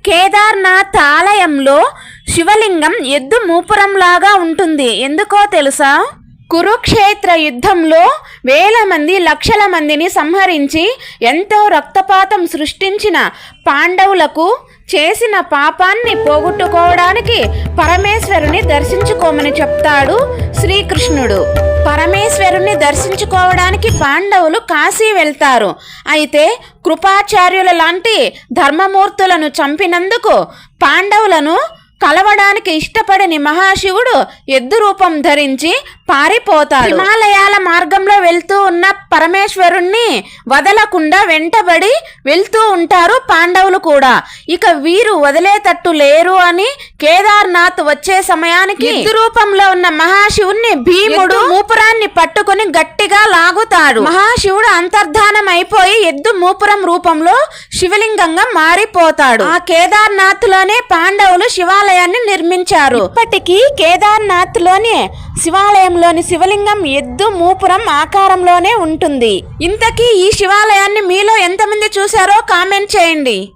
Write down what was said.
కేదార్నాథ్ ఆలయంలో శివలింగం ఎద్దు మూపురంలాగా ఉంటుంది. ఎందుకో తెలుసా? కురుక్షేత్ర యుద్ధంలో వేల మంది లక్షల మందిని సంహరించి ఎంతో రక్తపాతం సృష్టించిన పాండవులకు చేసిన పాపాన్ని పోగొట్టుకోవడానికి పరమేశ్వరుని దర్శించుకోమని చెప్తాడు శ్రీకృష్ణుడు. పరమేశ్వరుని దర్శించుకోవడానికి పాండవులు కాశీ వెళ్తారు. అయితే కృపాచార్యుల లాంటి ధర్మమూర్తులను చంపినందుకు పాండవులను కలవడానికి ఇష్టపడని మహాశివుడు ఎద్దు రూపం ధరించి పారిపోతాడు. హిమాలయాల మార్గంలో వెళ్తూ ఉన్న పరమేశ్వరుణ్ణి వదలకుండా వెంటబడి వెళ్తూ ఉంటారు పాండవులు కూడా. ఇక వీరు వదిలేటట్టు లేరు అని కేదార్నాథ్ వచ్చే సమయానికి ఎద్దు రూపంలో ఉన్న మహాశివుణ్ణి భీముడు మూపురాన్ని పట్టుకుని గట్టిగా లాగుతాడు. మహాశివుడు అంతర్ధానం అయిపోయి ఎద్దు మూపురం రూపంలో శివలింగంగా మారిపోతాడు. ఆ కేదార్నాథ్ లోనే పాండవులు శివాలయాన్ని నిర్మించారు. ఇప్పటికీ కేదార్నాథ్ లోని శివాలయంలోని శివలింగం ఎద్దు మూపురం ఆకారంలోనే ఉంటుంది. ఇంతకీ ఈ శివాలయాన్ని మీలో ఎంతమంది చూశారో కామెంట్ చేయండి.